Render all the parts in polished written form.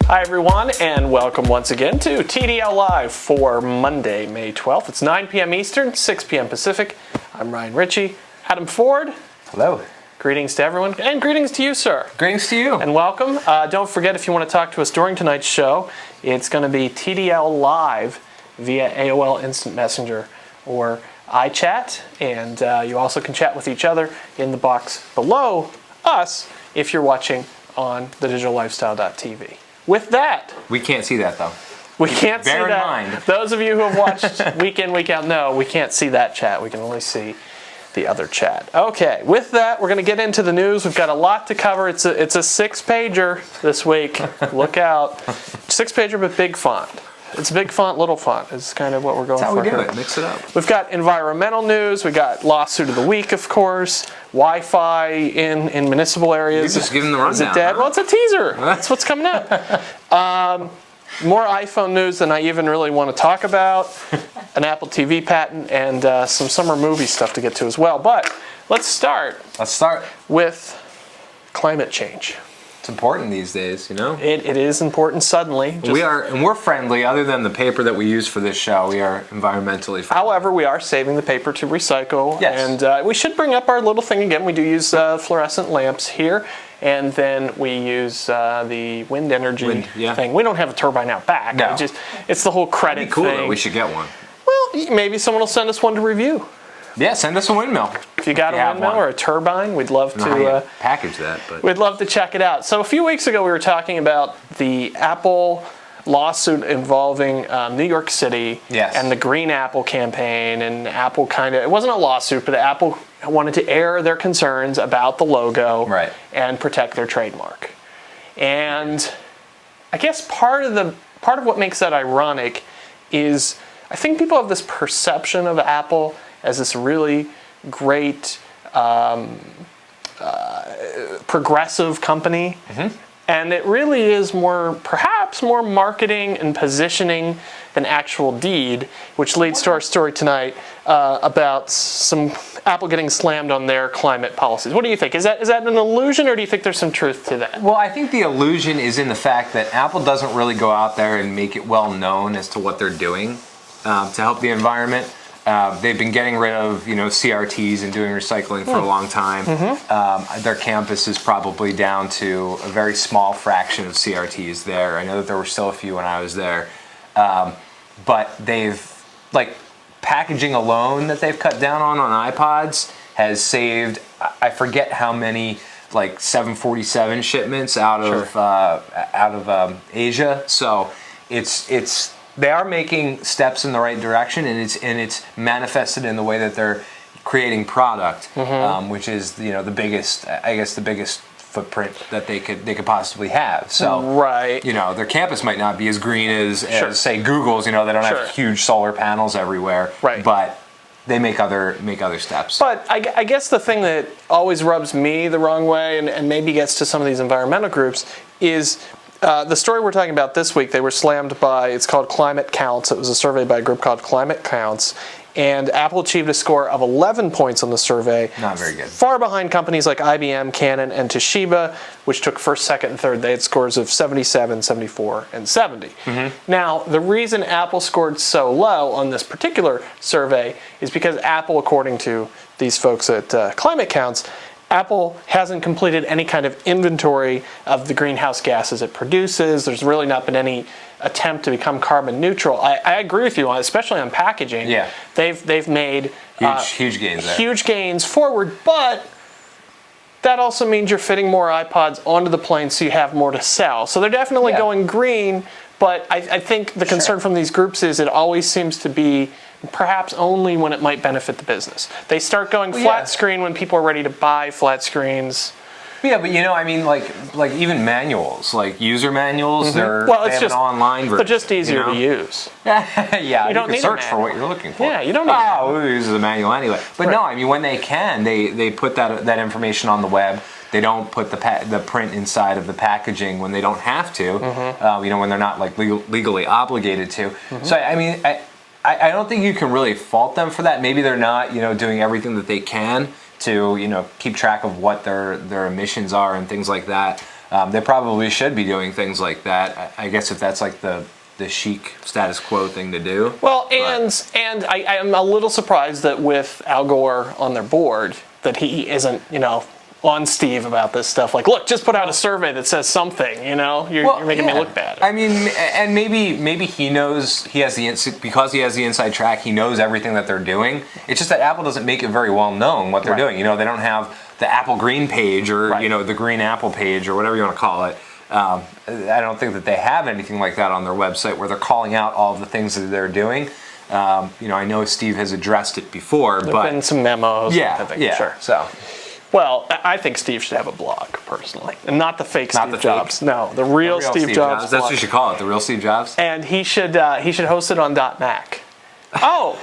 Hi everyone, and welcome once again to TDL Live for Monday, May 12th. It's 9 p.m. Eastern, 6 p.m. Pacific. I'm Ryan Ritchie. Adam Ford. Hello. Greetings to everyone, and greetings to you, sir. Greetings to you. And welcome. Don't forget, if you want to talk to us during tonight's show, it's going to be TDL Live via AOL Instant Messenger or iChat, and you also can chat with each other in the box below us if you're watching on thedigitallifestyle.tv. With that, we can't see that though. We can't see that. Bear in mind. Those of you who have watched week in, week out know we can't see that chat. We can only see the other chat. Okay, with that, we're going to get into the news. We've got a lot to cover. It's a six-pager this week. Look out. Six-pager, but big font. It's big font, little font is kind of what we're going for. That's how we do it. Mix it up. We've got environmental news. We got lawsuit of the week, of course. Wi-Fi in municipal areas. You're just giving the rundown. Is it dead? Huh? Well, it's a teaser. That's what's coming up. More iPhone news than I even really want to talk about. An Apple TV patent and some summer movie stuff to get to as well. But let's start. With climate change. It's important these days, you know? It is important suddenly. We're friendly, other than the paper that we use for this show. We are environmentally friendly. However, we are saving the paper to recycle. Yes. And we should bring up our little thing again. We do use fluorescent lamps here. And then we use the wind energy thing. We don't have a turbine out back. No. It's the whole credit That'd be cool, thing. though. We should get one. Well, maybe someone will send us one to review. Yeah, send us a windmill. If you got a windmill or a turbine, we'd love to package that. But we'd love to check it out. So a few weeks ago, we were talking about the Apple lawsuit involving New York City and the Green Apple campaign, and Apple it wasn't a lawsuit, but Apple wanted to air their concerns about the logo and protect their trademark. And I guess part of what makes that ironic is I think people have this perception of Apple as this really great progressive company. Mm-hmm. And it really is perhaps more marketing and positioning than actual deed, which leads to our story tonight about some Apple getting slammed on their climate policies. What do you think? Is that an illusion, or do you think there's some truth to that? Well, I think the illusion is in the fact that Apple doesn't really go out there and make it well known as to what they're doing to help the environment. They've been getting rid of, CRTs and doing recycling for a long time. Mm-hmm. Their campus is probably down to a very small fraction of CRTs there. I know that there were still a few when I was there. But they've, packaging alone that they've cut down on iPods has saved, I forget how many, 747 shipments out of Asia. So they are making steps in the right direction, and it's manifested in the way that they're creating product, which is the biggest footprint that they could possibly have. So their campus might not be as green as say Google's. They don't have huge solar panels everywhere, but they make other steps. But I guess the thing that always rubs me the wrong way, and maybe gets to some of these environmental groups, is the story we're talking about this week. They were slammed by, it's called Climate Counts. It was a survey by a group called Climate Counts. And Apple achieved a score of 11 points on the survey. Not very good. Far behind companies like IBM, Canon, and Toshiba, which took first, second, and third. They had scores of 77, 74, and 70. Mm-hmm. Now, the reason Apple scored so low on this particular survey is because Apple, according to these folks at Climate Counts, Apple hasn't completed any kind of inventory of the greenhouse gases it produces. There's really not been any attempt to become carbon neutral. I agree with you, especially on packaging. Yeah. They've made huge gains there. Huge gains forward, but that also means you're fitting more iPods onto the plane, so you have more to sell. So they're definitely going green, but I think the concern from these groups is it always seems to be perhaps only when it might benefit the business. They start going flat screen when people are ready to buy flat screens. Yeah, but like even manuals, like user manuals, they have an online version. They're just easier to use. You don't need search for what you're looking for. Yeah, you don't need who uses a manual anyway? But no, I mean, when they can, they put that information on the web. They don't put the print inside of the packaging when they don't have to. When they're not legally obligated to. So I mean, I don't think you can really fault them for that. Maybe they're not doing everything that they can to keep track of what their emissions are and things like that. They probably should be doing things like that. I guess if that's like the chic status quo thing to do. Well, and I am a little surprised that with Al Gore on their board, that he isn't, on Steve about this stuff. Like, look, just put out a survey that says something. You're making me look bad. I mean, and maybe he knows because he has the inside track. He knows everything that they're doing. It's just that Apple doesn't make it very well known what they're doing. They don't have the Apple Green page or the Green Apple page or whatever you want to call it. I don't think that they have anything like that on their website where they're calling out all of the things that they're doing. I know Steve has addressed it before, There've been some memos. Sure. So, well, I think Steve should have a blog personally, and not the fake Steve Jobs. No, the real Steve Jobs. That's what you should call it, the real Steve Jobs. And he should host it on .Mac. Oh.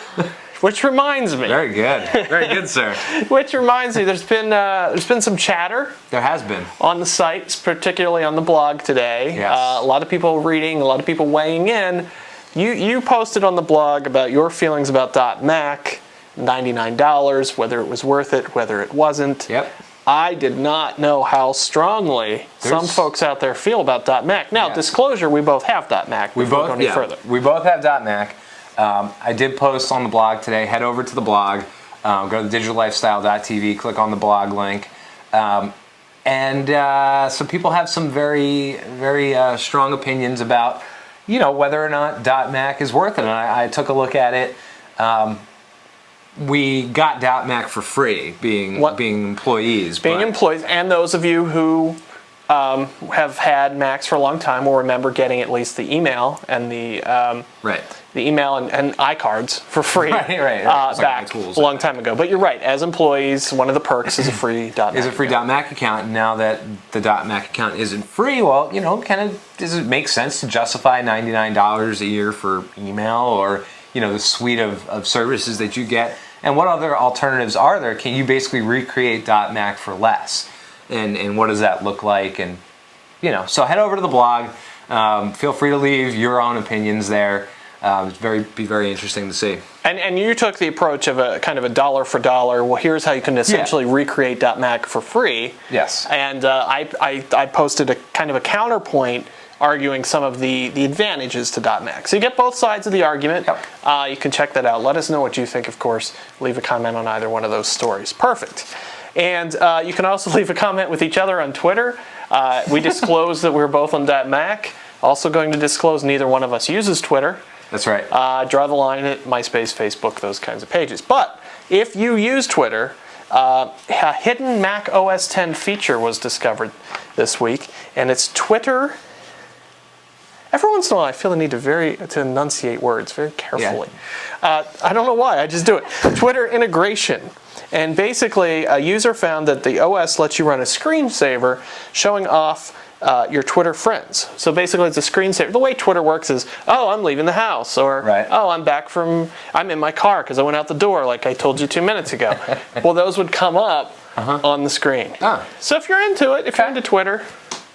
Which reminds me. Very good, sir. Which reminds me, there's been some chatter. There has been on the site, particularly on the blog today. Yes. A lot of people reading, a lot of people weighing in. You posted on the blog about your feelings about .Mac, $99, whether it was worth it, whether it wasn't. Yep. I did not know how strongly some folks out there feel about .Mac. Now, disclosure, we both have .Mac. We both have .Mac. I did post on the blog today. Head over to the blog, go to digitallifestyle.tv, click on the blog link. And so people have some very, very strong opinions about, whether or not .Mac is worth it. And I took a look at it. We got .Mac for free, being employees. Employees, and those of you who have had Macs for a long time will remember getting at least the email and the email and iCards for free back a long time ago. But you're right. As employees, one of the perks is a free .Mac .Mac account. Now that the .Mac account isn't free, well, does it make sense to justify $99 a year for email or the suite of services that you get? And what other alternatives are there? Can you basically recreate .Mac for less? And what does that look like? And so head over to the blog. Feel free to leave your own opinions there. Be very interesting to see. And you took the approach of a kind of a dollar for dollar. Well, here's how you can essentially recreate .Mac for free. Yes. And I posted a kind of a counterpoint arguing some of the advantages to .Mac. So you get both sides of the argument. Yep. You can check that out. Let us know what you think, of course. Leave a comment on either one of those stories. Perfect. And you can also leave a comment with each other on Twitter. We disclosed that we're both on .Mac. Also going to disclose neither one of us uses Twitter. That's right. Draw the line at MySpace, Facebook, those kinds of pages. But if you use Twitter, a hidden Mac OS X feature was discovered this week, and it's Twitter. Every once in a while, I feel the need to enunciate words very carefully. Yeah. I don't know why, I just do it. Twitter integration. And basically, a user found that the OS lets you run a screensaver showing off your Twitter friends. So basically, it's a screensaver. The way Twitter works is, oh, I'm leaving the house, or oh, I'm in my car because I went out the door, like I told you 2 minutes ago. Well, those would come up on the screen. So if you're into it, if you're into Twitter,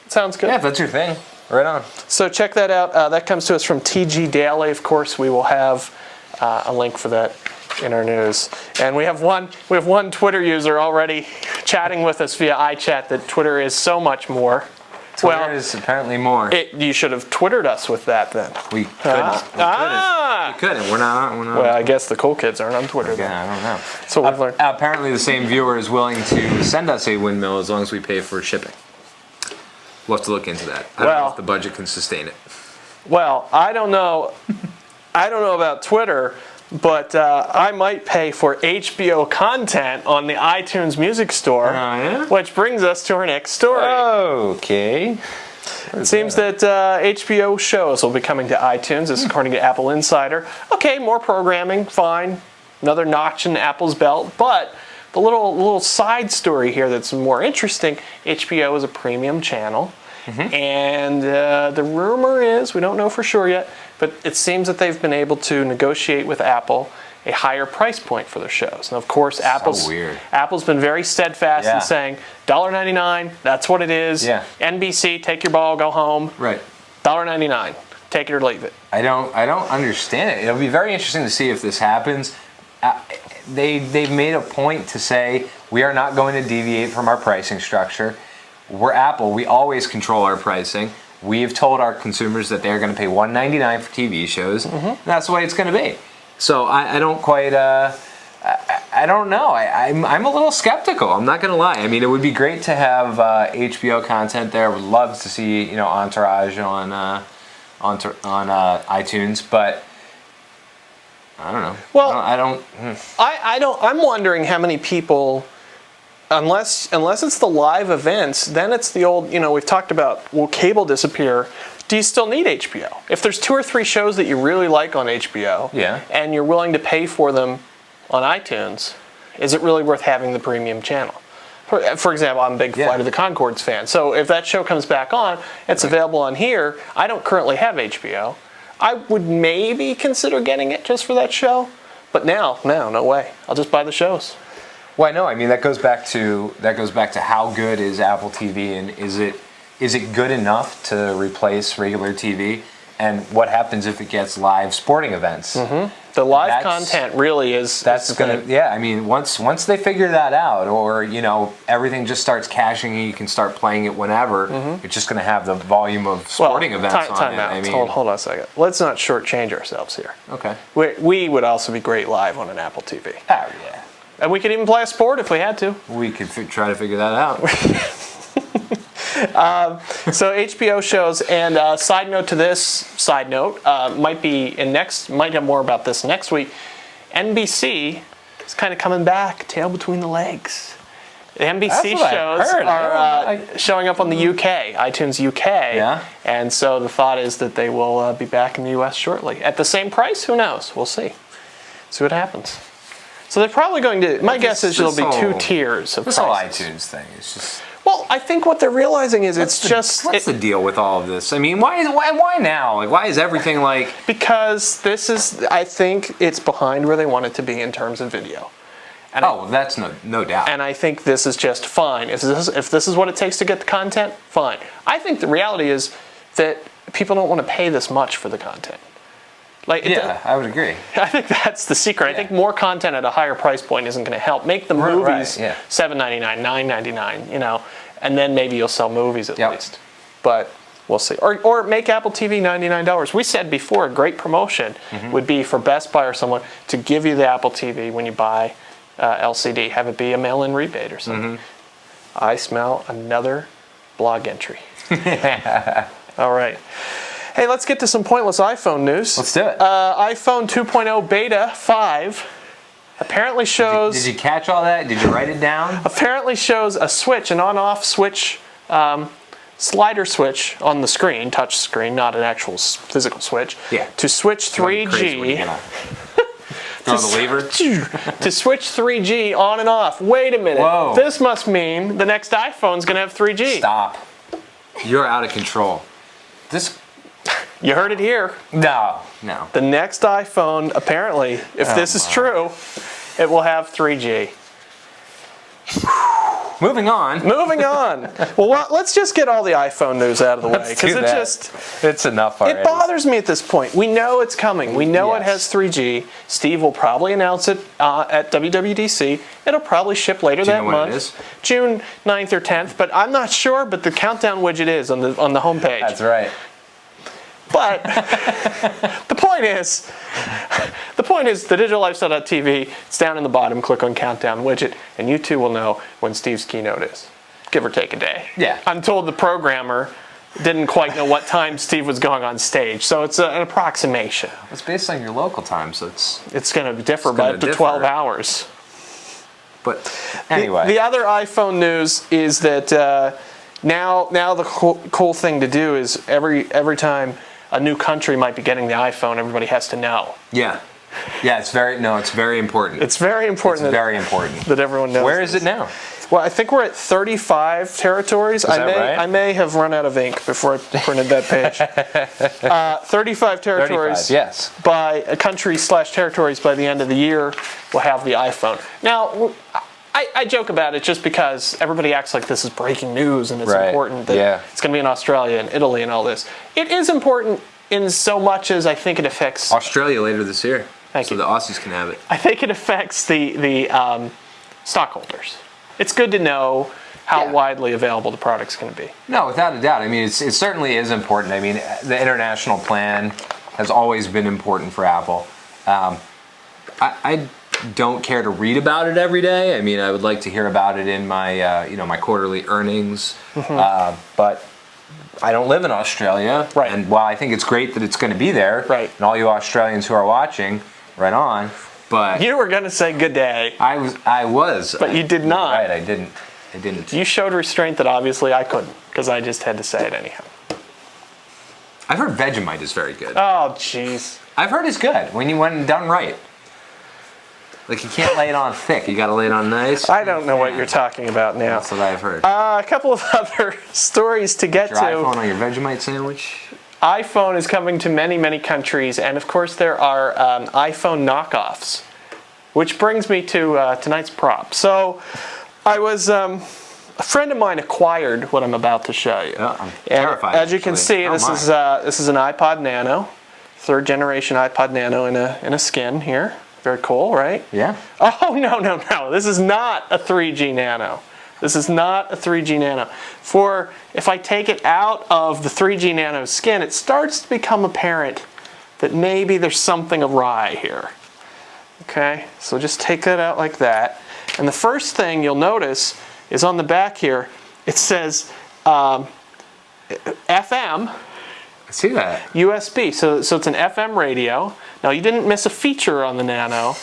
it sounds good. Yeah, if that's your thing. Right on. So check that out. That comes to us from TG Daily. Of course, we will have a link for that in our news. And we have one Twitter user already chatting with us via iChat that Twitter is so much more. Twitter is apparently more. You should have Twittered us with that then. We couldn't. We couldn't. We're not. Well, I guess the cool kids aren't on Twitter. Yeah, I don't know. So we've learned. Apparently, the same viewer is willing to send us a windmill as long as we pay for shipping. We'll have to look into that. I don't know if the budget can sustain it. Well, I don't know. I don't know about Twitter, but I might pay for HBO content on the iTunes Music Store, which brings us to our next story. Okay. It seems that HBO shows will be coming to iTunes, this is according to Apple Insider. Okay, more programming, fine. Another notch in Apple's belt, but the little side story here that's more interesting, HBO is a premium channel. And the rumor is, we don't know for sure yet, but it seems that they've been able to negotiate with Apple a higher price point for their shows. Now, of course, Apple's been very steadfast in saying $1.99, that's what it is. Yeah. NBC, take your ball, go home. Right. $1.99, take it or leave it. I don't understand it. It'll be very interesting to see if this happens. They've made a point to say we are not going to deviate from our pricing structure. we're Apple. We always control our pricing. We've told our consumers that they're going to pay $199 for TV shows. And that's the way it's going to be. So I don't quite. I don't know. I'm a little skeptical. I'm not going to lie. I mean, it would be great to have HBO content there. I would love to see Entourage on iTunes, but I don't know. Well, I don't. I'm wondering how many people, unless it's the live events, then it's the old. We've talked about, will cable disappear? Do you still need HBO? If there's 2 or 3 shows that you really like on HBO, and you're willing to pay for them on iTunes, is it really worth having the premium channel? For example, I'm a big Flight of the Conchords fan, so if that show comes back on, it's available on here. I don't currently have HBO. I would maybe consider getting it just for that show, but no way. I'll just buy the shows. Well, no, I mean that goes back to how good is Apple TV, and is it good enough to replace regular TV? And what happens if it gets live sporting events? The live content really is. That's gonna. Yeah, I mean, once they figure that out, or everything just starts caching and you can start playing it whenever, it's just gonna have the volume of sporting events on it. I mean, hold on a second. Let's not shortchange ourselves here. Okay. We would also be great live on an Apple TV. Oh yeah. And we could even play a sport if we had to. We could try to figure that out. So HBO shows, and side note, might have more about this next week. NBC is kind of coming back, tail between the legs. The NBC shows are showing up on the UK, iTunes UK, and so the thought is that they will be back in the US shortly. At the same price? Who knows? We'll see. See what happens. So they're probably going to, my guess is there'll be 2 tiers of prices. This whole iTunes thing is just... Well, I think what they're realizing is what's the deal with all of this? I mean, why now? Like, why is everything like? Because I think it's behind where they want it to be in terms of video. And that's no doubt. And I think this is just fine. If this is what it takes to get the content, fine. I think the reality is that people don't want to pay this much for the content. I would agree. I think that's the secret. I think more content at a higher price point isn't going to help. Make the movies $7.99, $9.99, and then maybe you'll sell movies at least. But we'll see. Or make Apple TV $99. We said before a great promotion would be for Best Buy or someone to give you the Apple TV when you buy LCD. Have it be a mail-in rebate or something. I smell another blog entry. All right. Hey, let's get to some pointless iPhone news. Let's do it. iPhone 2.0 Beta 5 apparently shows... Did you catch all that? Did you write it down? Apparently shows a switch, an on-off switch, slider switch on the screen, touch screen, not an actual physical switch, to switch 3G... Throw the lever? To switch 3G on and off. Wait a minute. Whoa. This must mean the next iPhone's going to have 3G. Stop. You're out of control. You heard it here. No. The next iPhone, apparently, if this is true, it will have 3G. Moving on. Well, let's just get all the iPhone news out of the way, because it's enough already. It bothers me at this point. We know it's coming. We know it has 3G. Steve will probably announce it at WWDC. It'll probably ship later that month. When it is? June 9th or 10th, but I'm not sure. But the countdown widget is on the homepage. That's right. But the point is the digitallifestyle.tv, it's down in the bottom, click on countdown widget, and you too will know when Steve's keynote is. Give or take a day. Yeah. I'm told the programmer didn't quite know what time Steve was going on stage, so it's an approximation. It's based on your local time, so it's going to differ by up to 12 hours. But anyway. The other iPhone news is that now the cool thing to do is every time a new country might be getting the iPhone, everybody has to know. Yeah, it's very important. It's very important. That everyone knows. Where is it now? Well, I think we're at 35 territories. Right? I may have run out of ink before I printed that page. 35 territories. 35, yes. By countries/territories by the end of the year will have the iPhone. Now, I joke about it just because everybody acts like this is breaking news and it's important that it's going to be in Australia and Italy and all this. It is important in so much as I think it affects... Australia later this year. Thank you. So the Aussies can have it. I think it affects the stockholders. It's good to know how widely available the product's going to be. No, without a doubt. I mean, it certainly is important. I mean, the international plan has always been important for Apple. I don't care to read about it every day. I mean, I would like to hear about it in my, my quarterly earnings. But I don't live in Australia. Right. And while I think it's great that it's going to be there, right, and all you Australians who are watching, right on. But you were going to say good day. I was. But you did not. Right, I didn't. You showed restraint that obviously I couldn't, because I just had to say it anyhow. I've heard Vegemite is very good. Oh, jeez. I've heard it's good when done right. Like, you can't lay it on thick. You got to lay it on nice. I don't know what you're talking about now. That's what I've heard. A couple of other stories to get to. Your iPhone on your Vegemite sandwich? iPhone is coming to many, many countries, and of course there are iPhone knockoffs, which brings me to tonight's prop. So, I was a friend of mine acquired what I'm about to show you. Yeah, I'm terrified. As you can see, this is an iPod Nano, 3rd generation iPod Nano in a skin here. Very cool, right? Yeah. Oh, no. This is not a 3G Nano. This is not a 3G Nano. If I take it out of the 3G Nano skin, it starts to become apparent that maybe there's something awry here. Okay, so just take that out like that. And the first thing you'll notice is on the back here, it says FM. I see that. USB, so it's an FM radio. Now you didn't miss a feature on the Nano.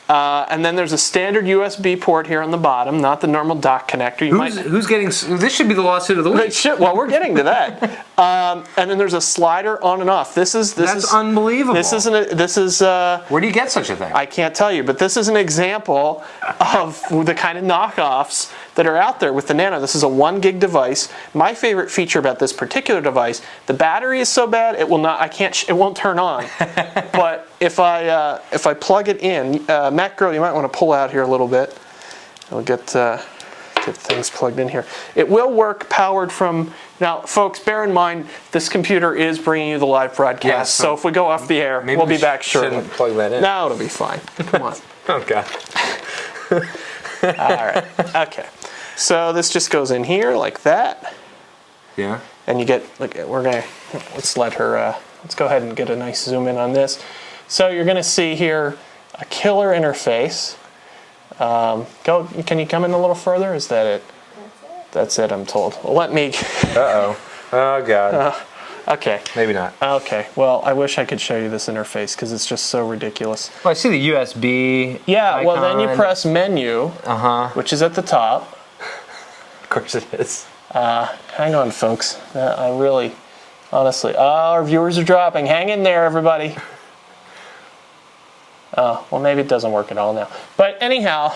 And then there's a standard USB port here on the bottom, not the normal dock connector. Who's getting... This should be the lawsuit of the week. Well, we're getting to that. And then there's a slider on and off. That's unbelievable. This is where do you get such a thing? I can't tell you, but this is an example of the kind of knockoffs that are out there with the Nano. This is a 1 gig device. My favorite feature about this particular device, the battery is so bad it will not. It won't turn on. But if I plug it in, Matt Girl, you might want to pull out here a little bit. We'll get things plugged in here. It will work powered from. Now, folks, bear in mind this computer is bringing you the live broadcast. Yeah, so if we go off the air, we'll be back shortly. Shouldn't plug that in. No, it'll be fine. Come on. Oh God. All right. Okay. So this just goes in here like that. Yeah. And you get. Let's go ahead and get a nice zoom in on this. So you're going to see here a killer interface. Can you come in a little further? Is that it? That's it, I'm told. Well, let me... Uh-oh. Oh, God. Okay. Maybe not. Okay. Well, I wish I could show you this interface because it's just so ridiculous. Well, I see the USB Yeah, icon. well, then you press menu, which is at the top. Of course it is. Hang on, folks. Honestly, our viewers are dropping. Hang in there, everybody. Well, maybe it doesn't work at all now. But anyhow,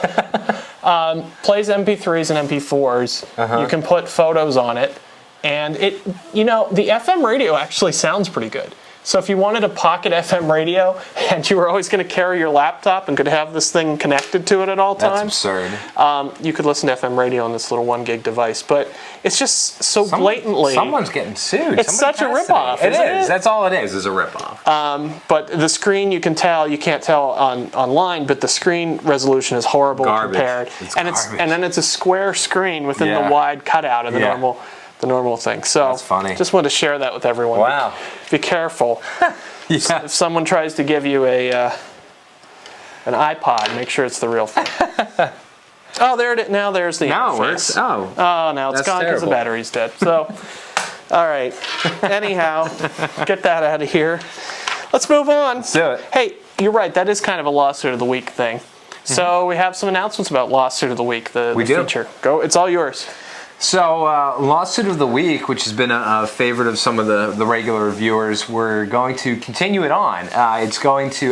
plays MP3s and MP4s. You can put photos on it. And the FM radio actually sounds pretty good. So if you wanted a pocket FM radio and you were always going to carry your laptop and could have this thing connected to it at all times. That's absurd. You could listen to FM radio on this little 1 gig device. But it's just so blatantly. Someone's getting sued. It's such a ripoff. It is. That's all it is a ripoff. But the screen, you can't tell online, but the screen resolution is horrible compared. And then it's a square screen within the wide cutout of the normal thing. So that's funny. Just wanted to share that with everyone. Wow. Be careful. If someone tries to give you an iPod, make sure it's the real thing. Oh, there it is. Now there's the Now interface. it works. Oh. Oh, now it's gone because the battery's dead. So, all right. Anyhow, get that out of here. Let's move on. Let's do it. Hey, you're right. That is kind of a lawsuit of the week thing. So we have some announcements about lawsuit of the week. The feature. Go. It's all yours. So, Lawsuit of the Week, which has been a favorite of some of the regular viewers, we're going to continue it on. It's going to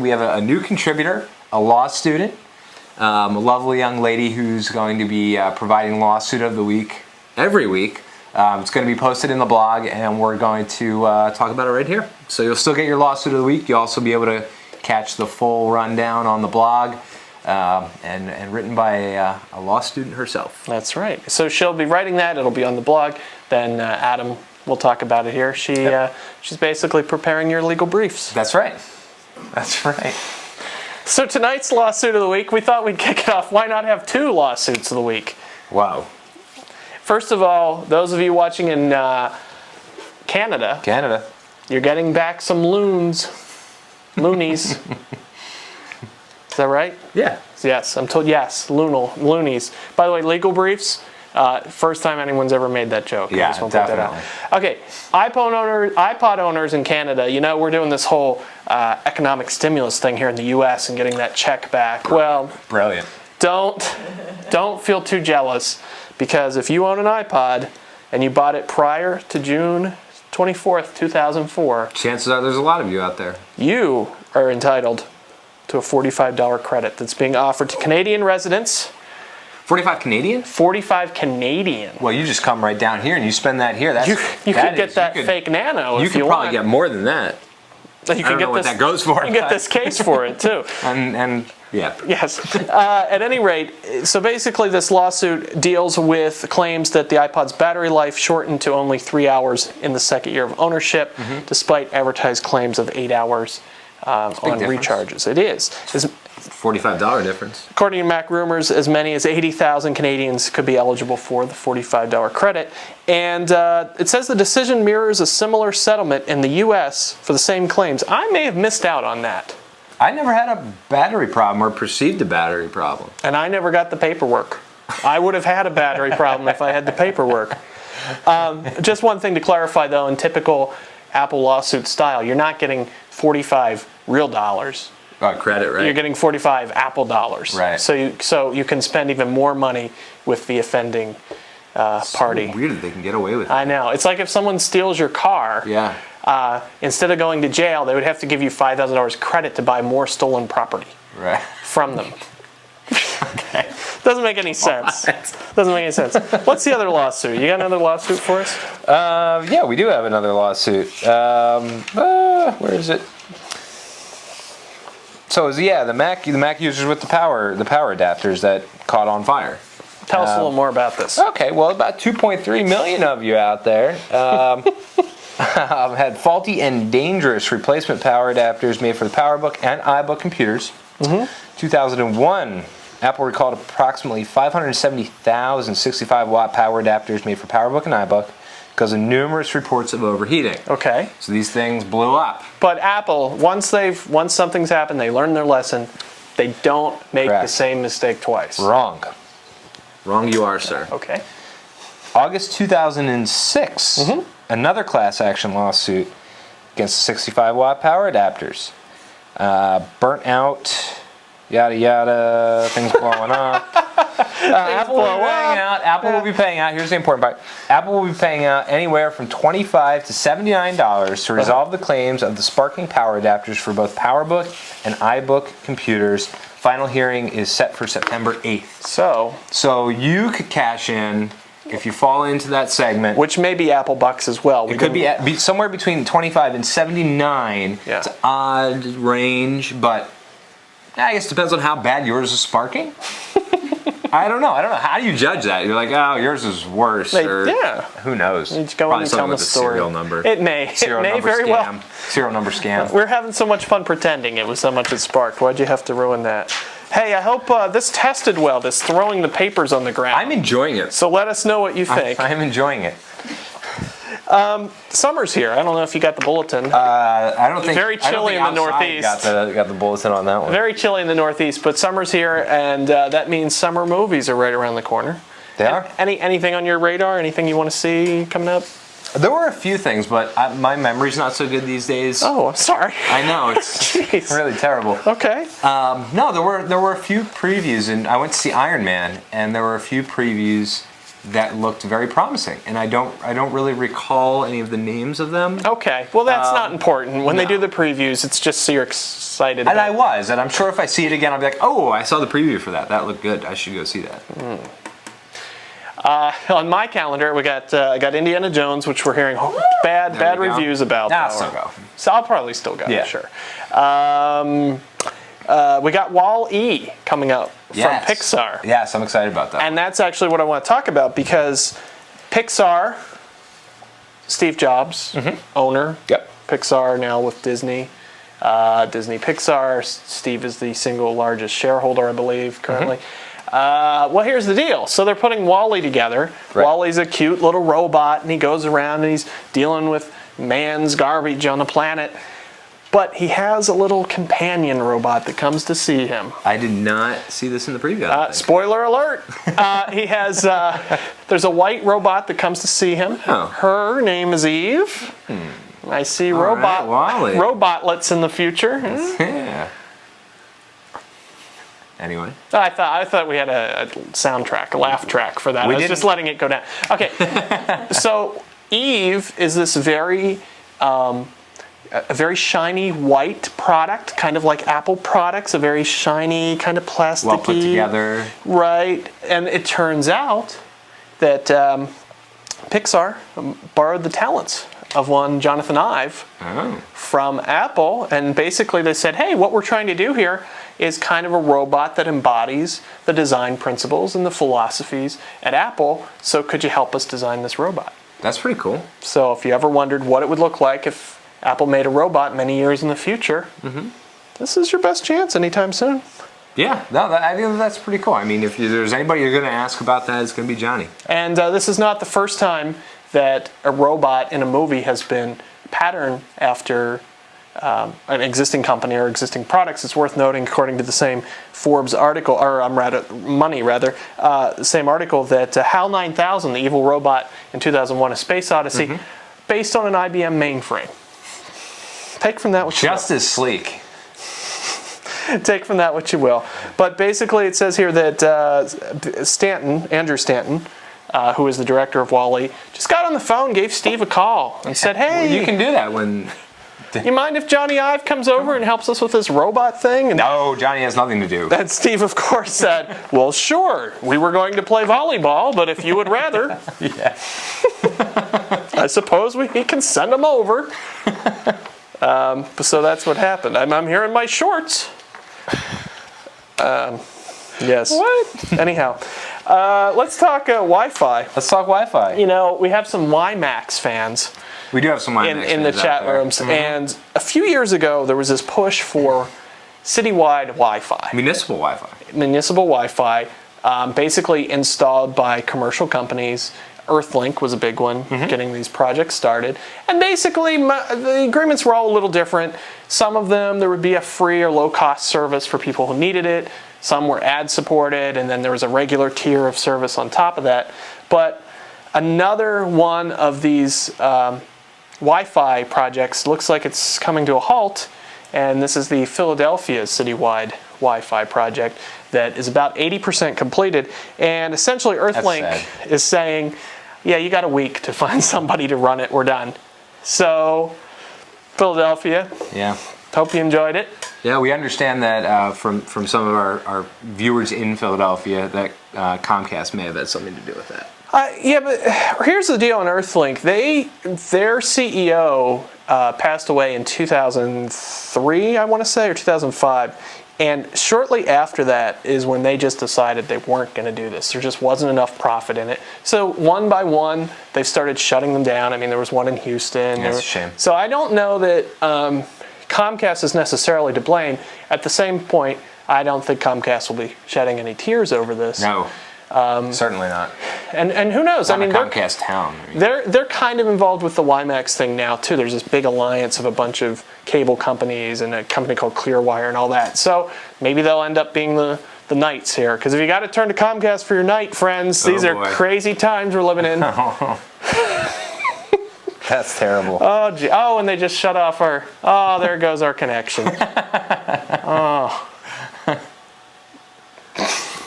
we have a new contributor, a law student, a lovely young lady who's going to be providing Lawsuit of the Week every week. It's going to be posted in the blog, and we're going to talk about it right here. So you'll still get your Lawsuit of the Week. You'll also be able to catch the full rundown on the blog. And written by a law student herself. That's right. So she'll be writing that. It'll be on the blog. Then Adam will talk about it here. She's basically preparing your legal briefs. That's right. That's right. So tonight's lawsuit of the week, we thought we'd kick it off. Why not have 2 lawsuits of the week? Wow. First of all, those of you watching in Canada, you're getting back some loonies. Is that right? Yeah. Yes, I'm told. Yes, loonies. By the way, legal briefs. First time anyone's ever made that joke. Yeah, I just want to put that definitely. out. Okay, iPod owners in Canada. You know, we're doing this whole economic stimulus thing here in the U.S. and getting that check back. Well, brilliant. Don't feel too jealous, because if you own an iPod and you bought it prior to June 24th, 2004, chances are there's a lot of you out there. You are entitled to a $45 credit that's being offered to Canadian residents. 45 Canadian? 45 Canadian. Well, you just come right down here and you spend that here. You could get that fake Nano if you want. You could probably get more than that. You I don't know what that goes for. You can get this case for it, too. and yeah. Yes. At any rate, so basically this lawsuit deals with claims that the iPod's battery life shortened to only 3 hours in the second year of ownership, despite advertised claims of 8 hours on recharges. It is. $45 difference. According to Mac Rumors, as many as 80,000 Canadians could be eligible for the $45 credit. And it says the decision mirrors a similar settlement in the U.S. for the same claims. I may have missed out on that. I never had a battery problem or perceived a battery problem. And I never got the paperwork. I would have had a battery problem if I had the paperwork. Just one thing to clarify, though, in typical Apple lawsuit style, you're not getting 45 real dollars. Credit, right? You're getting 45 Apple dollars. Right. So you can spend even more money with the offending party. So weird that they can get away with it. I know. It's like if someone steals your car. Yeah. Instead of going to jail, they would have to give you $5,000 credit to buy more stolen property. Right. From them. Okay. Doesn't make any sense. Doesn't make any sense. What's the other lawsuit? You got another lawsuit for us? Yeah, we do have another lawsuit. Where is it? So the Mac users with the power adapters that caught on fire. Tell us a little more about this. Okay, well, about 2.3 million of you out there had faulty and dangerous replacement power adapters made for the PowerBook and iBook computers. 2001, Apple recalled approximately 570,000 65-watt power adapters made for PowerBook and iBook because of numerous reports of overheating. Okay. So these things blew up. But Apple, once something's happened, they learn their lesson. They don't make the same mistake twice. Wrong. Wrong you are, sir. Okay. August 2006, another class action lawsuit against 65-watt power adapters. Burnt out, yada yada, things blowing up. Apple will be paying out. Here's the important part. Apple will be paying out anywhere from $25 to $79 to resolve the claims of the sparking power adapters for both PowerBook and iBook computers. Final hearing is set for September 8th. So you could cash in if you fall into that segment. Which may be Apple bucks as well. It could be somewhere between 25 and 79. Yeah. It's an odd range, but I guess it depends on how bad yours is sparking. I don't know. How do you judge that? You're like, oh, yours is worse. Who knows? You just go in and tell the story. Serial number. It may very well. Serial number scam. We're having so much fun pretending it was so much it sparked. Why'd you have to ruin that? Hey, I hope this tested well, this throwing the papers on the ground. I'm enjoying it. So let us know what you think. I'm enjoying it. Summer's here. I don't know if you got the bulletin. I don't think very chilly in the Northeast. Got the bulletin on that one. Very chilly in the Northeast, but summer's here, and that means summer movies are right around the corner. They are. Anything on your radar? Anything you want to see coming up? There were a few things, but my memory's not so good these days. Oh, I'm sorry. I know, it's really terrible. Okay. No, there were a few previews, and I went to see Iron Man, and there were a few previews that looked very promising, and I don't really recall any of the names of them. Okay, well that's not important. When they do the previews, it's just so you're excited. And and I'm sure if I see it again, I'll be like, oh, I saw the preview for that. That looked good. I should go see that. On my calendar, I got Indiana Jones, which we're hearing bad reviews about. I'll still go. So I'll probably still go. Yeah. Sure. We got Wall-E coming up from Pixar. Yes, I'm excited about that. And that's actually what I want to talk about, because Pixar, Steve Jobs, owner. Yep. Pixar now with Disney. Disney Pixar. Steve is the single largest shareholder, I believe, currently. Well, here's the deal. So they're putting WALL-E together. Right. WALL-E's a cute little robot, and he goes around and he's dealing with man's garbage on the planet. But he has a little companion robot that comes to see him. I did not see this in the preview. Spoiler alert. He has, there's a white robot that comes to see him. Oh. Her name is Eve. I see robotlets in the future. Yeah. Anyway. I thought we had a soundtrack, a laugh track for that. I was just letting it go down. Okay. So Eve is this very a very shiny white product, kind of like Apple products, a very shiny, kind of plasticky. Well put together. Right. And it turns out that Pixar borrowed the talents of one Jonathan Ive from Apple. And basically they said, hey, what we're trying to do here is kind of a robot that embodies the design principles and the philosophies at Apple. So could you help us design this robot? That's pretty cool. So if you ever wondered what it would look like if Apple made a robot many years in the future, this is your best chance anytime soon. Yeah, no, I think that's pretty cool. I mean, if there's anybody you're going to ask about that, it's going to be Johnny. And this is not the first time that a robot in a movie has been patterned after an existing company or existing products. It's worth noting, according to the same Forbes article, or Money, the same article, that HAL 9000, the evil robot in 2001: A Space Odyssey, based on an IBM mainframe. Take from that what you will. Just as sleek. Take from that what you will. But basically it says here that Andrew Stanton, who is the director of WALL-E, just got on the phone, gave Steve a call, and said, hey... Well, you can do that when... You mind if Johnny Ive comes over and helps us with this robot thing? And no, Johnny has nothing to do. And Steve, of course, said, well, sure, we were going to play volleyball, but if you would rather... Yeah. I suppose we can send him over. So that's what happened. I'm here in my shorts. Yes. What? Anyhow, let's talk Wi-Fi. Let's talk Wi-Fi. You know, we have some WiMAX fans. We do have some WiMAX in the chat rooms. And a few years ago, there was this push for citywide Wi-Fi. Municipal Wi-Fi. Municipal Wi-Fi, basically installed by commercial companies. Earthlink was a big one, getting these projects started. And basically, the agreements were all a little different. Some of them, there would be a free or low-cost service for people who needed it. Some were ad-supported, and then there was a regular tier of service on top of that. But another one of these Wi-Fi projects looks like it's coming to a halt, and this is the Philadelphia citywide Wi-Fi project that is about 80% completed. And essentially, Earthlink is saying, yeah, you got a week to find somebody to run it. We're done. So, Philadelphia. Yeah. Hope you enjoyed it. Yeah, we understand that from some of our viewers in Philadelphia that Comcast may have had something to do with that. Yeah, but here's the deal on Earthlink. Their CEO passed away in 2003, I want to say, or 2005. And shortly after that is when they just decided they weren't going to do this. There just wasn't enough profit in it. So one by one, they've started shutting them down. I mean, there was one in Houston. That's a shame. So I don't know that Comcast is necessarily to blame. At the same point, I don't think Comcast will be shedding any tears over this. No, certainly not. And who knows? I mean, Comcast town. I mean. They're kind of involved with the WiMAX thing now too. There's this big alliance of a bunch of cable companies and a company called Clearwire and all that. So maybe they'll end up being the knights here. Because if you got to turn to Comcast for your night, friends, these are crazy times we're living in. That's terrible. Oh, gee. Oh, and they just shut off our. Oh, there goes our connection. Oh.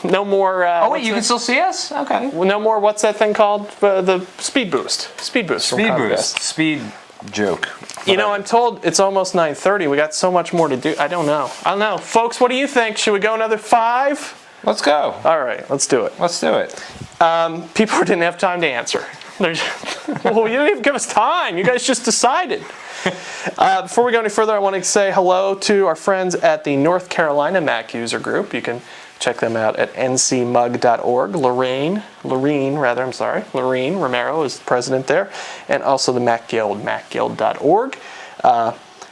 No more. Oh wait, you can still see us? Okay. No more. What's that thing called? The Speed Boost. Speed Boost. Speed Boost. Speed joke. You know, I'm told it's almost 9:30. We got so much more to do. I don't know, folks. What do you think? Should we go another 5? Let's go. All right, let's do it. Let's do it. People didn't have time to answer. Well, you didn't even give us time. You guys just decided. Before we go any further, I want to say hello to our friends at the North Carolina Mac User Group. You can check them out at ncmug.org. Lorraine Romero is the president there, and also the Mac Guild, macguild.org.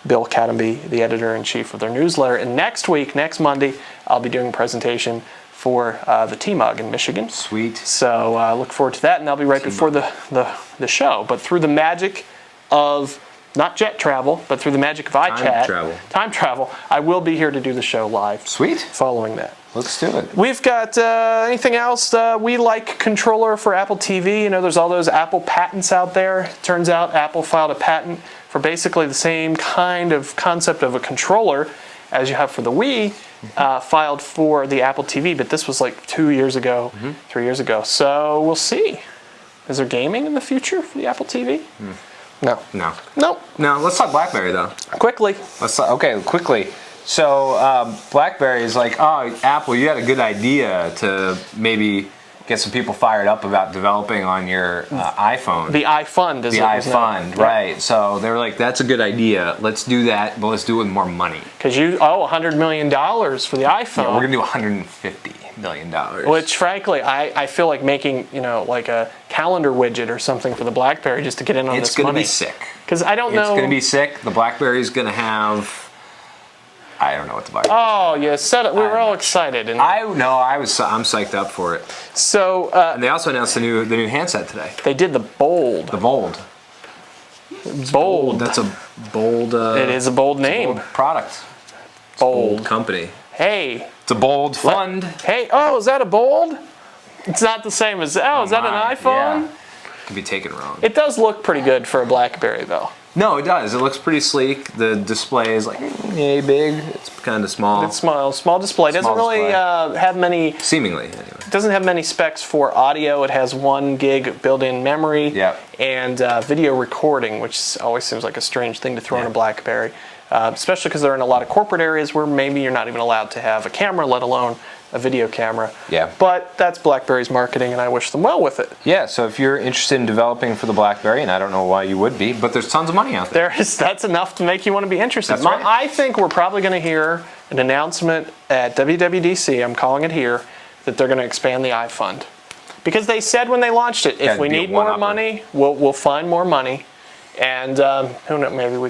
Bill Cadenby, the editor-in-chief of their newsletter. And next week, next Monday, I'll be doing a presentation for the T-Mug in Michigan. Sweet. So look forward to that, and that'll be right before the show. But through the magic of not jet travel, but through the magic of iChat, time travel, I will be here to do the show live. Sweet. Following that. Let's do it. We've got anything else? We like controller for Apple TV. You know, there's all those Apple patents out there. Turns out Apple filed a patent for basically the same kind of concept of a controller as you have for the Wii, filed for the Apple TV. But this was like 2 years ago, 3 years ago. So we'll see. Is there gaming in the future for the Apple TV? No. No. Nope. No. Let's talk BlackBerry though. Quickly. Okay, quickly. So BlackBerry is like, oh, Apple, you had a good idea to maybe get some people fired up about developing on your iPhone. The iFund, is it? The iFund, right. So they were like, that's a good idea. Let's do that, but let's do it with more money. Because you owe $100 million for the iPhone. Yeah, we're going to do $150 million. Which, frankly, I feel like making, you know, like a calendar widget or something for the BlackBerry just to get in on this money. It's going to be sick. Because I don't know. It's going to be sick. The BlackBerry's going to have... I don't know what the BlackBerry. Oh, you said it. We were all excited. And I'm psyched up for it. So. And they also announced the new handset today. They did the Bold. The Bold. Bold. That's a bold. It is a bold name. A bold product. Bold company. Hey. It's a bold fund. Hey. Oh, is that a Bold? It's not the same as. Oh, is that an iPhone? Yeah. Could be taken wrong. It does look pretty good for a BlackBerry, though. No, it does. It looks pretty sleek. The display is like yay big. It's kind of small. It's small display. It doesn't really have many. Seemingly, anyway. It doesn't have many specs for audio. It has 1 gig built-in memory. Yep. And video recording, which always seems like a strange thing to throw in a BlackBerry, especially because they're in a lot of corporate areas where maybe you're not even allowed to have a camera, let alone a video camera. Yeah. But that's BlackBerry's marketing, and I wish them well with it. Yeah, so if you're interested in developing for the BlackBerry, and I don't know why you would be, but there's tons of money out there. That's enough to make you want to be interested. That's right. I think we're probably going to hear an announcement at WWDC, I'm calling it here, that they're going to expand the iFund. Because they said when they launched it, if we need more money, we'll find more money. And who knows, maybe we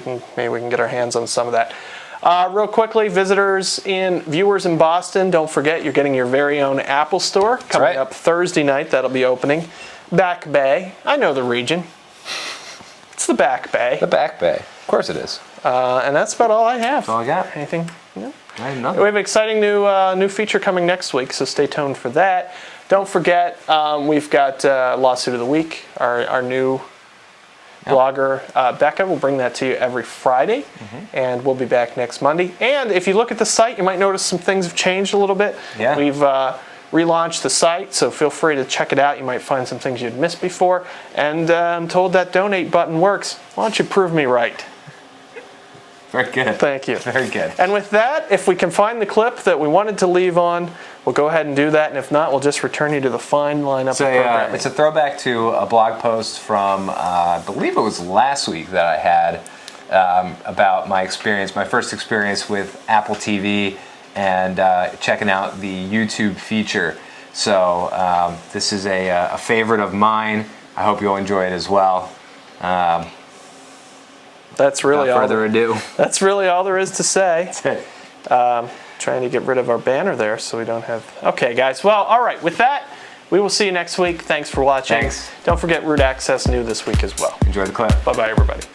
can get our hands on some of that. Real quickly, viewers in Boston, don't forget you're getting your very own Apple Store coming up Thursday night. That'll be opening. Back Bay. I know the region. It's the Back Bay. The Back Bay. Of course it is. And that's about all I have. That's all I got. Anything? No? I have nothing. We have an exciting new feature coming next week, so stay tuned for that. Don't forget, we've got Lawsuit of the Week, our new blogger Becca will bring that to you every Friday, and we'll be back next Monday. And if you look at the site, you might notice some things have changed a little bit. Yeah. We've relaunched the site, so feel free to check it out. You might find some things you'd missed before. And I'm told that donate button works. Why don't you prove me right? Very good. Thank you. Very good. And with that, if we can find the clip that we wanted to leave on, we'll go ahead and do that. And if not, we'll just return you to the fine lineup of programming. It's a throwback to a blog post from, I believe it was last week that I had about my first experience with Apple TV and checking out the YouTube feature. So this is a favorite of mine. I hope you'll enjoy it as well. That's really without further ado. That's really all there is to say. That's it. Trying to get rid of our banner there so we don't have... Okay, guys. Well, all right. With that, we will see you next week. Thanks for watching. Thanks. Don't forget Root Access new this week as well. Enjoy the clip. Bye-bye, everybody.